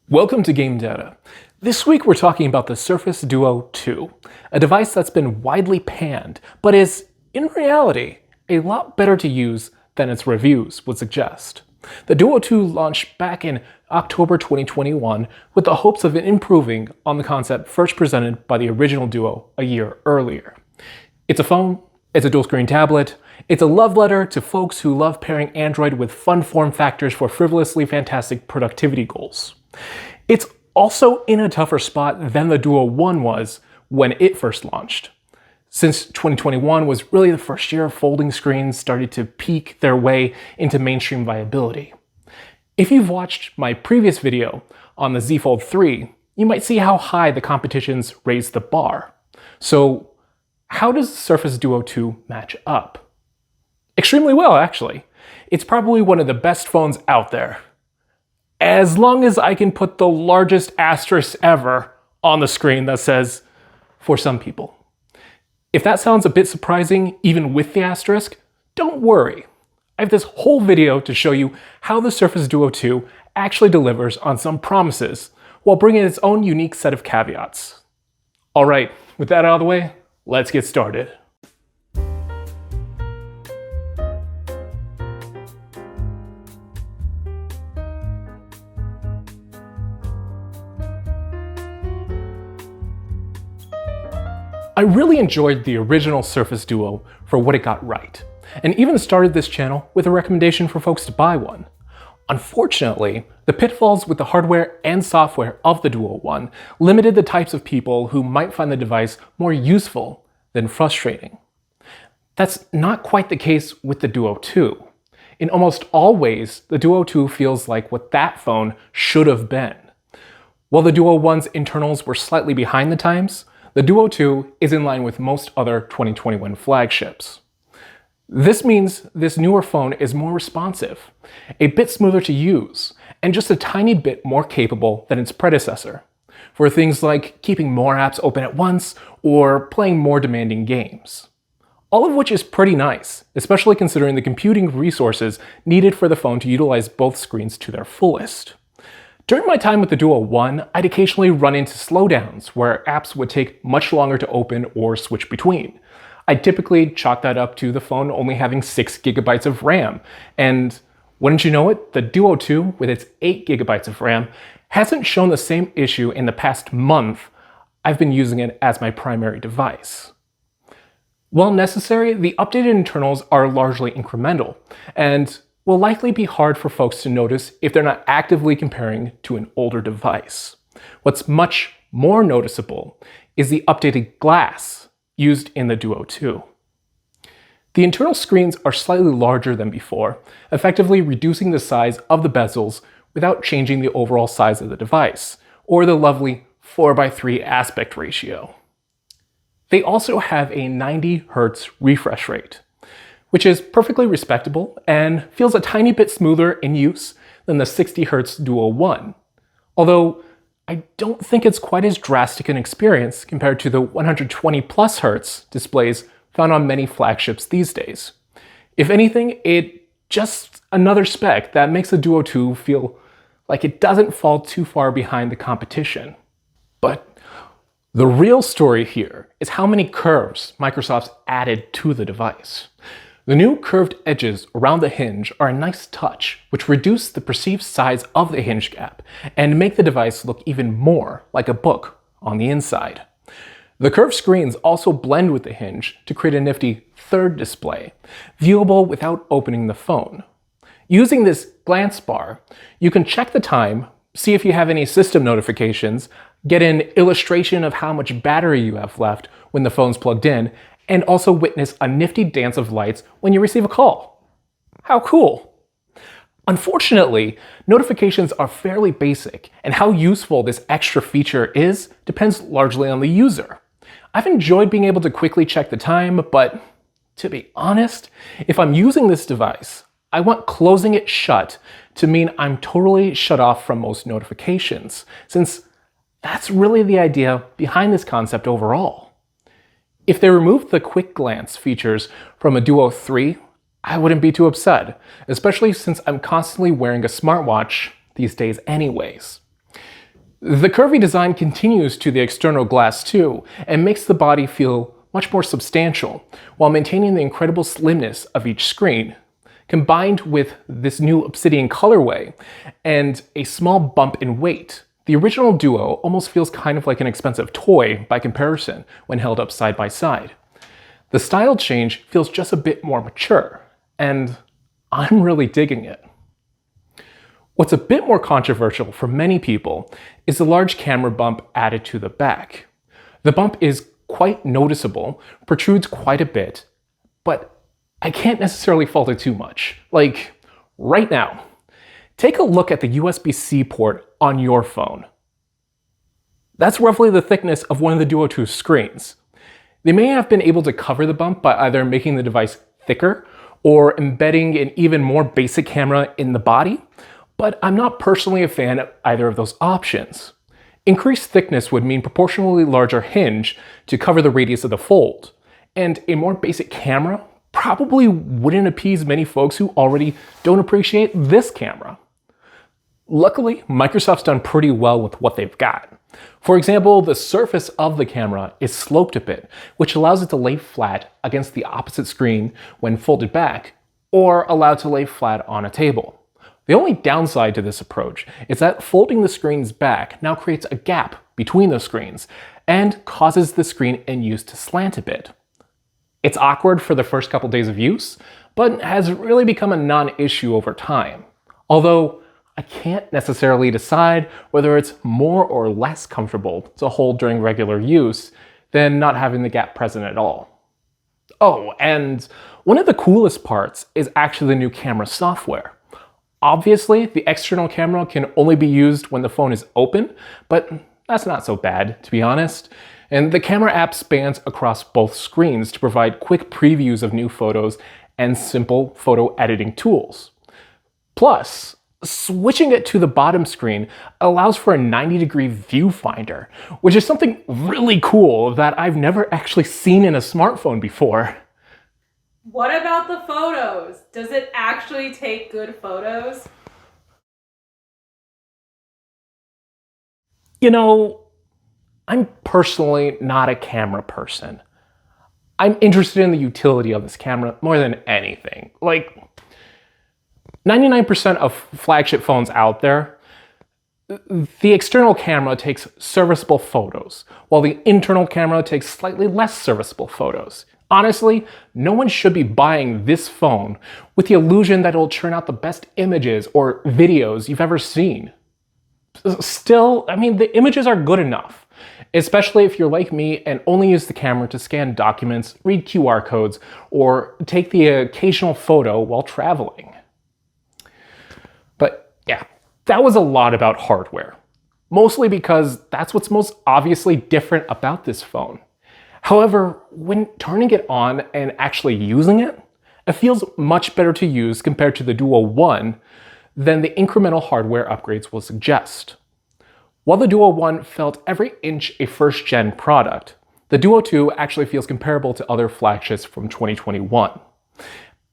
Welcome to Game Data. This week we're talking about the Surface Duo 2, a device that's been widely panned, but is, in reality, a lot better to use than its reviews would suggest. The Duo 2 launched back in October 2021 with the hopes of improving on the concept first presented by the original Duo a year earlier. It's a phone, it's a dual-screen tablet, it's a love letter to folks who love pairing Android with fun form factors for frivolously fantastic productivity goals. It's also in a tougher spot than the Duo 1 was when it first launched, since 2021 was really the first year folding screens started to peak their way into mainstream viability. If you've watched my previous video on the Z Fold 3, you might see how high the competition's raised the bar. So how does the Surface Duo 2 match up? Extremely well, actually. It's probably one of the best phones out there. As long as I can put the largest asterisk ever on the screen that says, for some people. If that sounds a bit surprising, even with the asterisk, don't worry. I have this whole video to show you how the Surface Duo 2 actually delivers on some promises, while bringing its own unique set of caveats. Alright, with that out of the way, let's get started. I really enjoyed the original Surface Duo for what it got right, and even started this channel with a recommendation for folks to buy one. Unfortunately, the pitfalls with the hardware and software of the Duo 1 limited the types of people who might find the device more useful than frustrating. That's not quite the case with the Duo 2. In almost all ways, the Duo 2 feels like what that phone should have been. While the Duo 1's internals were slightly behind the times, the Duo 2 is in line with most other 2021 flagships. This means this newer phone is more responsive, a bit smoother to use, and just a tiny bit more capable than its predecessor, for things like keeping more apps open at once or playing more demanding games. All of which is pretty nice, especially considering the computing resources needed for the phone to utilize both screens to their fullest. During my time with the Duo 1, I'd occasionally run into slowdowns where apps would take much longer to open or switch between. I'd typically chalk that up to the phone only having 6 GB of RAM, and wouldn't you know it, the Duo 2 with its 8 GB of RAM hasn't shown the same issue in the past month I've been using it as my primary device. While necessary, the updated internals are largely incremental, and will likely be hard for folks to notice if they're not actively comparing to an older device. What's much more noticeable is the updated glass used in the Duo 2. The internal screens are slightly larger than before, effectively reducing the size of the bezels without changing the overall size of the device, or the lovely 4:3 aspect ratio. They also have a 90 Hz refresh rate, which is perfectly respectable and feels a tiny bit smoother in use than the 60 Hz Duo 1. Although I don't think it's quite as drastic an experience compared to the 120 plus Hz displays found on many flagships these days. If anything, it's just another spec that makes the Duo 2 feel like it doesn't fall too far behind the competition. But the real story here is how many curves Microsoft's added to the device. The new curved edges around the hinge are a nice touch, which reduce the perceived size of the hinge gap and make the device look even more like a book on the inside. The curved screens also blend with the hinge to create a nifty third display, viewable without opening the phone. Using this glance bar, you can check the time, see if you have any system notifications, get an illustration of how much battery you have left when the phone's plugged in, and also witness a nifty dance of lights when you receive a call. How cool! Unfortunately, notifications are fairly basic, and how useful this extra feature is depends largely on the user. I've enjoyed being able to quickly check the time, but to be honest, if I'm using this device, I want closing it shut to mean I'm totally shut off from most notifications, since that's really the idea behind this concept overall. If they removed the quick glance features from a Duo 3, I wouldn't be too upset, especially since I'm constantly wearing a smartwatch these days anyways. The curvy design continues to the external glass too, and makes the body feel much more substantial, while maintaining the incredible slimness of each screen. Combined with this new obsidian colorway and a small bump in weight, the original Duo almost feels kind of like an expensive toy by comparison when held up side by side. The style change feels just a bit more mature, and I'm really digging it. What's a bit more controversial for many people is the large camera bump added to the back. The bump is quite noticeable, protrudes quite a bit, but I can't necessarily fault it too much. Like, right now, take a look at the USB-C port on your phone. That's roughly the thickness of one of the Duo 2's screens. They may have been able to cover the bump by either making the device thicker or embedding an even more basic camera in the body, but I'm not personally a fan of either of those options. Increased thickness would mean proportionally larger hinge to cover the radius of the fold, and a more basic camera probably wouldn't appease many folks who already don't appreciate this camera. Luckily, Microsoft's done pretty well with what they've got. For example, the surface of the camera is sloped a bit, which allows it to lay flat against the opposite screen when folded back, or allowed to lay flat on a table. The only downside to this approach is that folding the screens back now creates a gap between the screens and causes the screen in use to slant a bit. It's awkward for the first couple days of use, but has really become a non-issue over time. Although I can't necessarily decide whether it's more or less comfortable to hold during regular use than not having the gap present at all. Oh, and one of the coolest parts is actually the new camera software. Obviously, the external camera can only be used when the phone is open, but that's not so bad, to be honest. And the camera app spans across both screens to provide quick previews of new photos and simple photo editing tools. Plus, switching it to the bottom screen allows for a 90-degree viewfinder, which is something really cool that I've never actually seen in a smartphone before. What about the photos? Does it actually take good photos? You know, I'm personally not a camera person. I'm interested in the utility of this camera more than anything. Like, 99% of flagship phones out there, the external camera takes serviceable photos, while the internal camera takes slightly less serviceable photos. Honestly, no one should be buying this phone with the illusion that it'll churn out the best images or videos you've ever seen. Still, I mean, the images are good enough, especially if you're like me and only use the camera to scan documents, read QR codes, or take the occasional photo while traveling. But yeah, that was a lot about hardware, mostly because that's what's most obviously different about this phone. However, when turning it on and actually using it, it feels much better to use compared to the Duo 1 than the incremental hardware upgrades will suggest. While the Duo 1 felt every inch a first-gen product, the Duo 2 actually feels comparable to other flagships from 2021.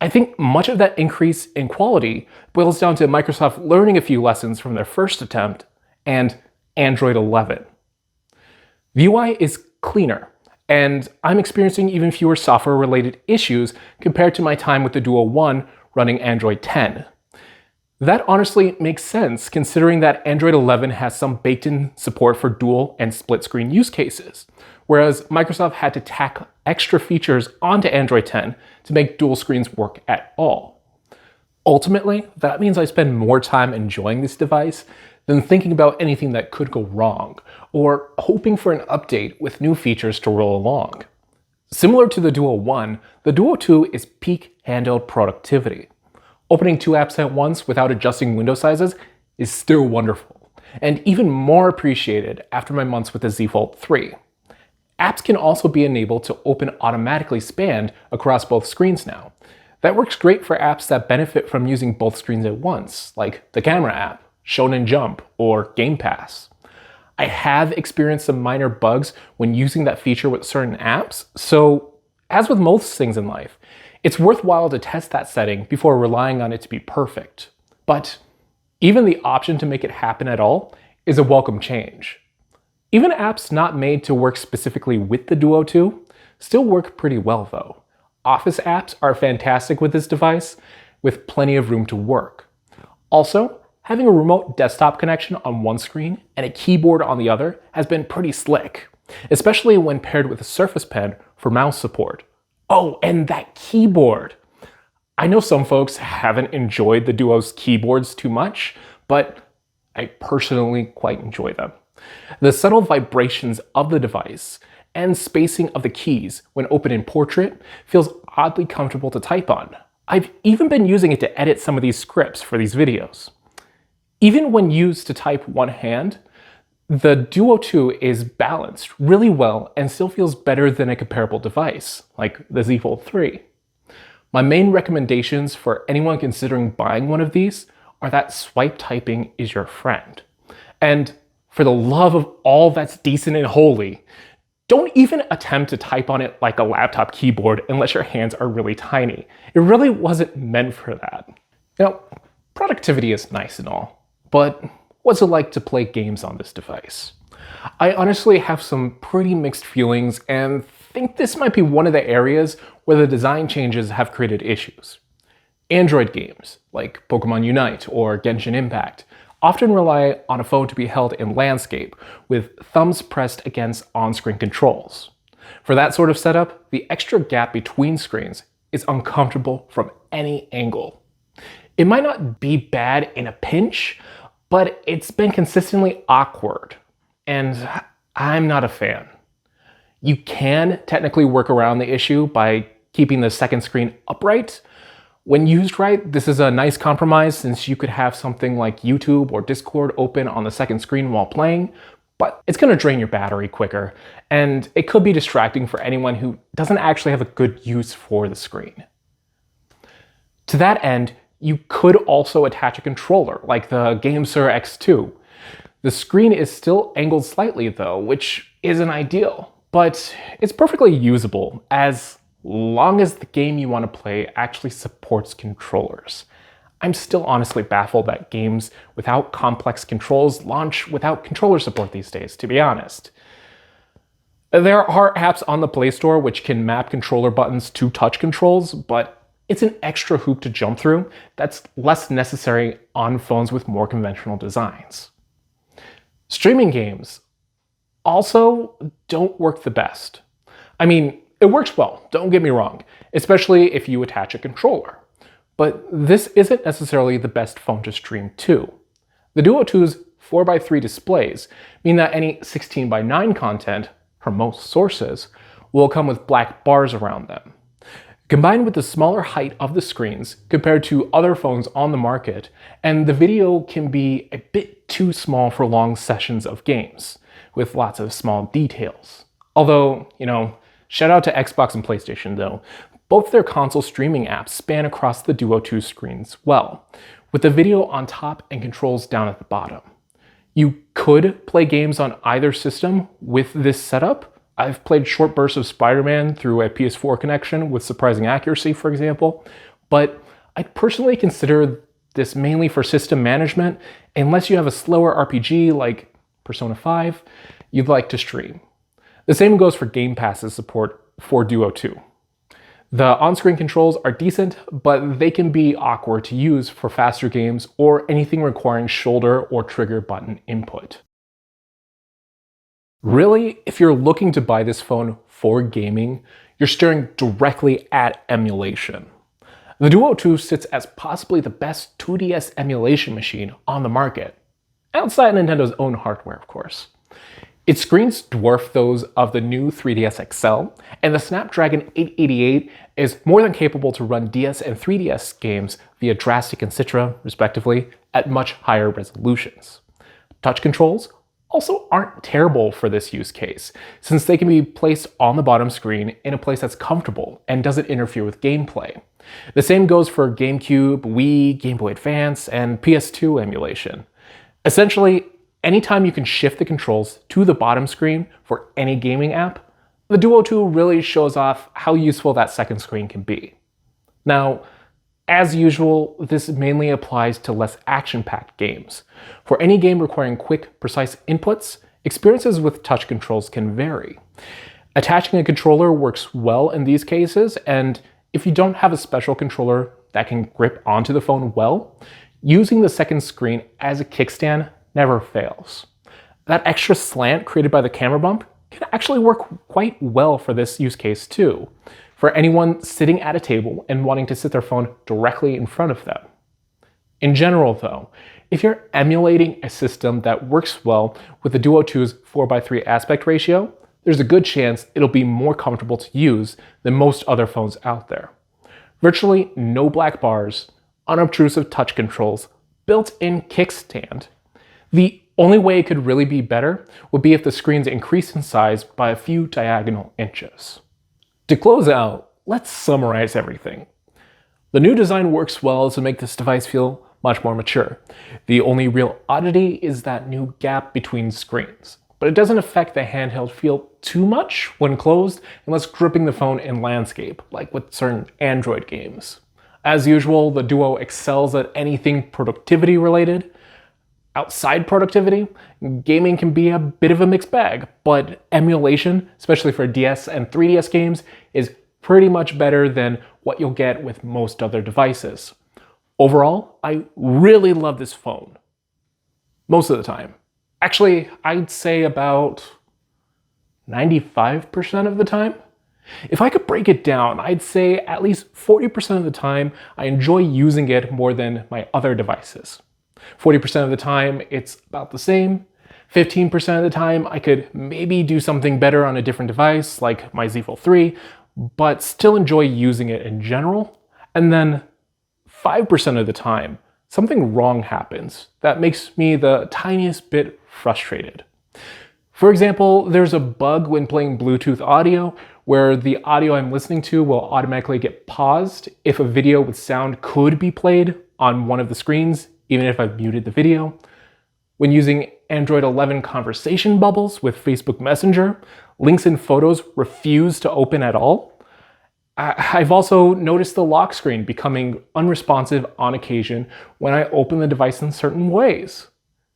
I think much of that increase in quality boils down to Microsoft learning a few lessons from their first attempt and Android 11. The UI is cleaner, and I'm experiencing even fewer software-related issues compared to my time with the Duo 1 running Android 10. That honestly makes sense considering that Android 11 has some baked-in support for dual and split-screen use cases, whereas Microsoft had to tack extra features onto Android 10 to make dual screens work at all. Ultimately, that means I spend more time enjoying this device than thinking about anything that could go wrong, or hoping for an update with new features to roll along. Similar to the Duo 1, the Duo 2 is peak handheld productivity. Opening 2 apps at once without adjusting window sizes is still wonderful, and even more appreciated after my months with the Z Fold 3. Apps can also be enabled to open automatically spanned across both screens now. That works great for apps that benefit from using both screens at once, like the camera app, Shonen Jump, or Game Pass. I have experienced some minor bugs when using that feature with certain apps, so as with most things in life, it's worthwhile to test that setting before relying on it to be perfect. But even the option to make it happen at all is a welcome change. Even apps not made to work specifically with the Duo 2 still work pretty well though. Office apps are fantastic with this device, with plenty of room to work. Also, having a remote desktop connection on one screen and a keyboard on the other has been pretty slick, especially when paired with a Surface Pen for mouse support. Oh, and that keyboard! I know some folks haven't enjoyed the Duo's keyboards too much, but I personally quite enjoy them. The subtle vibrations of the device and spacing of the keys when open in portrait feels oddly comfortable to type on. I've even been using it to edit some of these scripts for these videos. Even when used to type one hand, the Duo 2 is balanced really well and still feels better than a comparable device, like the Z Fold 3. My main recommendations for anyone considering buying one of these are that swipe typing is your friend. And for the love of all that's decent and holy, don't even attempt to type on it like a laptop keyboard unless your hands are really tiny. It really wasn't meant for that. Now, productivity is nice and all, but what's it like to play games on this device? I honestly have some pretty mixed feelings and think this might be one of the areas where the design changes have created issues. Android games, like Pokemon Unite or Genshin Impact, often rely on a phone to be held in landscape, with thumbs pressed against on-screen controls. For that sort of setup, the extra gap between screens is uncomfortable from any angle. It might not be bad in a pinch, but it's been consistently awkward, and I'm not a fan. You can technically work around the issue by keeping the second screen upright. When used right, this is a nice compromise since you could have something like YouTube or Discord open on the second screen while playing, but it's going to drain your battery quicker, and it could be distracting for anyone who doesn't actually have a good use for the screen. To that end, you could also attach a controller, like the GameSir X2. The screen is still angled slightly though, which isn't ideal, but it's perfectly usable as long as the game you want to play actually supports controllers. I'm still honestly baffled that games without complex controls launch without controller support these days, to be honest. There are apps on the Play Store which can map controller buttons to touch controls, but it's an extra hoop to jump through that's less necessary on phones with more conventional designs. Streaming games also don't work the best. I mean, it works well, don't get me wrong, especially if you attach a controller. But this isn't necessarily the best phone to stream to. The Duo 2's 4x3 displays mean that any 16:9 content, from most sources, will come with black bars around them. Combined with the smaller height of the screens compared to other phones on the market, and the video can be a bit too small for long sessions of games, with lots of small details. Although, shout out to Xbox and PlayStation though. Both their console streaming apps span across the Duo 2 screens well, with the video on top and controls down at the bottom. You could play games on either system with this setup. I've played short bursts of Spider-Man through a PS4 connection with surprising accuracy, for example, but I'd personally consider this mainly for system management unless you have a slower RPG like Persona 5 you'd like to stream. The same goes for Game Pass's support for Duo 2. The on-screen controls are decent, but they can be awkward to use for faster games or anything requiring shoulder or trigger button input. Really, if you're looking to buy this phone for gaming, you're staring directly at emulation. The Duo 2 sits as possibly the best 2DS emulation machine on the market, outside Nintendo's own hardware, of course. Its screens dwarf those of the new 3DS XL, and the Snapdragon 888 is more than capable to run DS and 3DS games via Drastic and Citra, respectively, at much higher resolutions. Touch controls also aren't terrible for this use case, since they can be placed on the bottom screen in a place that's comfortable and doesn't interfere with gameplay. The same goes for GameCube, Wii, Game Boy Advance, and PS2 emulation. Essentially, anytime you can shift the controls to the bottom screen for any gaming app, the Duo 2 really shows off how useful that second screen can be. Now, As usual, this mainly applies to less action-packed games. For any game requiring quick, precise inputs, experiences with touch controls can vary. Attaching a controller works well in these cases, and if you don't have a special controller that can grip onto the phone well, using the second screen as a kickstand never fails. That extra slant created by the camera bump can actually work quite well for this use case too, for anyone sitting at a table and wanting to sit their phone directly in front of them. In general though, if you're emulating a system that works well with the Duo 2's 4:3 aspect ratio, there's a good chance it'll be more comfortable to use than most other phones out there. Virtually no black bars, unobtrusive touch controls, built-in kickstand. The only way it could really be better would be if the screens increased in size by a few diagonal inches. To close out, let's summarize everything. The new design works well to make this device feel much more mature. The only real oddity is that new gap between screens, but it doesn't affect the handheld feel too much when closed unless gripping the phone in landscape, like with certain Android games. As usual, the Duo excels at anything productivity related. Outside productivity, gaming can be a bit of a mixed bag, but emulation, especially for DS and 3DS games, is pretty much better than what you'll get with most other devices. Overall, I really love this phone. Most of the time. Actually, I'd say about 95% of the time. If I could break it down, I'd say at least 40% of the time I enjoy using it more than my other devices. 40% of the time, it's about the same. 15% of the time, I could maybe do something better on a different device, like my Z Fold 3, but still enjoy using it in general. And then 5% of the time, something wrong happens that makes me the tiniest bit frustrated. For example, there's a bug when playing Bluetooth audio where the audio I'm listening to will automatically get paused if a video with sound could be played on one of the screens, even if I've muted the video. When using Android 11 conversation bubbles with Facebook Messenger, links and photos refuse to open at all. I've also noticed the lock screen becoming unresponsive on occasion when I open the device in certain ways.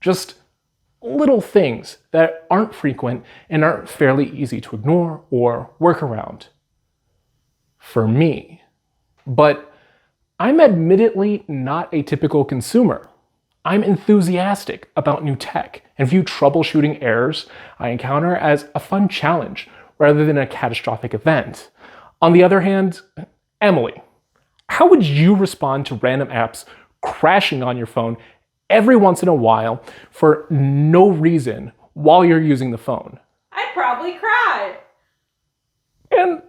Just little things that aren't frequent and aren't fairly easy to ignore or work around. For me. But I'm admittedly not a typical consumer. I'm enthusiastic about new tech and view troubleshooting errors I encounter as a fun challenge rather than a catastrophic event. On the other hand, Emily, how would you respond to random apps crashing on your phone every once in a while for no reason while you're using the phone? I'd probably cry. And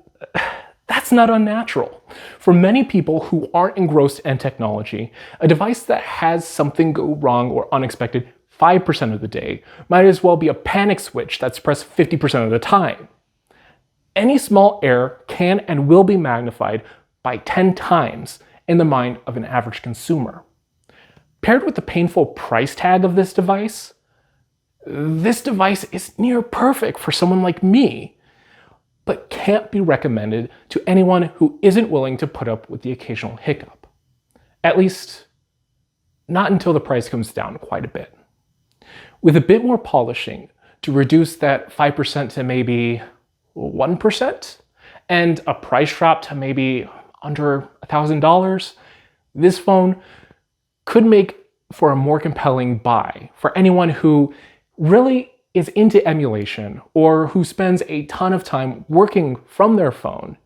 that's not unnatural. For many people who aren't engrossed in technology, a device that has something go wrong or unexpected 5% of the day might as well be a panic switch that's pressed 50% of the time. Any small error can and will be magnified by 10 times in the mind of an average consumer. Paired with the painful price tag of this device is near perfect for someone like me, but can't be recommended to anyone who isn't willing to put up with the occasional hiccup. At least, not until the price comes down quite a bit. With a bit more polishing to reduce that 5% to maybe 1%, and a price drop to maybe under $1,000, this phone could make for a more compelling buy for anyone who really is into emulation or who spends a ton of time working from their phone,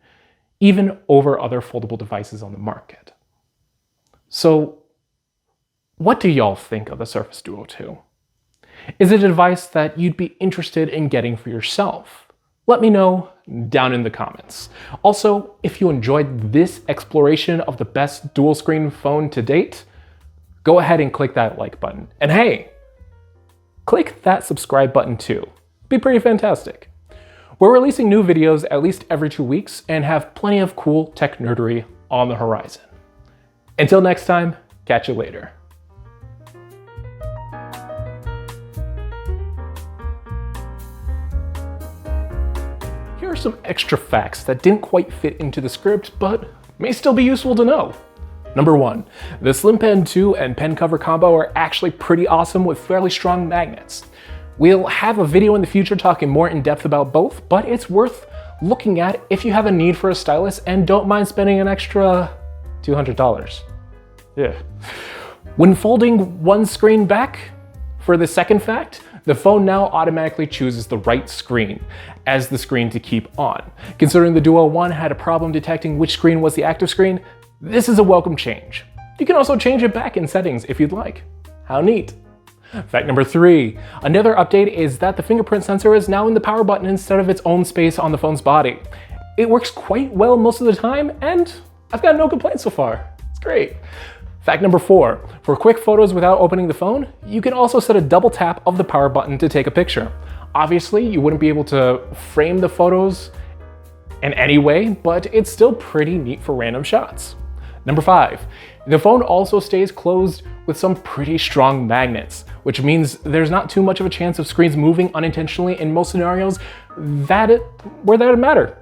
even over other foldable devices on the market. So, what do y'all think of the Surface Duo 2? Is it a device that you'd be interested in getting for yourself? Let me know down in the comments. Also, if you enjoyed this exploration of the best dual screen phone to date, go ahead and click that like button. And hey, click that subscribe button too. It'd be pretty fantastic. We're releasing new videos at least every 2 weeks and have plenty of cool tech nerdery on the horizon. Until next time, catch you later. Here are some extra facts that didn't quite fit into the script, but may still be useful to know. Number 1, the Slim Pen 2 and pen cover combo are actually pretty awesome with fairly strong magnets. We'll have a video in the future talking more in depth about both, but it's worth looking at if you have a need for a stylus and don't mind spending an extra $200. Yeah. When folding one screen back, for the second fact, the phone now automatically chooses the right screen as the screen to keep on. Considering the Duo 1 had a problem detecting which screen was the active screen, this is a welcome change. You can also change it back in settings if you'd like. How neat. Fact number 3, another update is that the fingerprint sensor is now in the power button instead of its own space on the phone's body. It works quite well most of the time, and I've got no complaints so far. It's great. Fact number 4, for quick photos without opening the phone, you can also set a double tap of the power button to take a picture. Obviously, you wouldn't be able to frame the photos in any way, but it's still pretty neat for random shots. Number 5, the phone also stays closed with some pretty strong magnets, which means there's not too much of a chance of screens moving unintentionally in most scenarios where that would matter,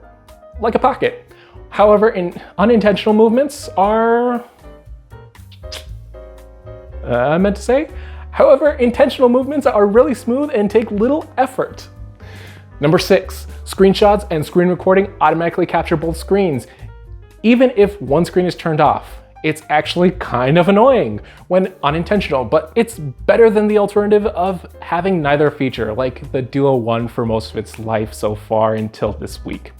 like a pocket. However, unintentional movements are... However, intentional movements are really smooth and take little effort. Number 6, screenshots and screen recording automatically capture both screens. Even if one screen is turned off, it's actually kind of annoying when unintentional, but it's better than the alternative of having neither feature, like the Duo 1 for most of its life so far until this week.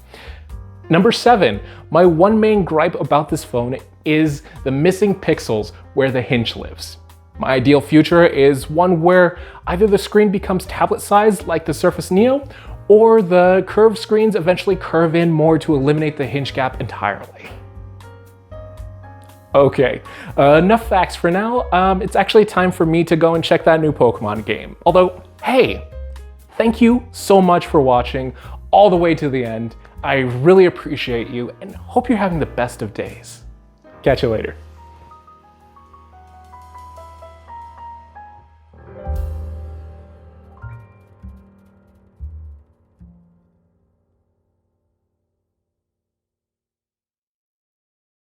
Number 7, my one main gripe about this phone is the missing pixels where the hinge lives. My ideal future is one where either the screen becomes tablet-sized like the Surface Neo, or the curved screens eventually curve in more to eliminate the hinge gap entirely. Okay, enough facts for now. It's actually time for me to go and check that new Pokemon game. Although, hey, thank you so much for watching all the way to the end. I really appreciate you and hope you're having the best of days. Catch you later.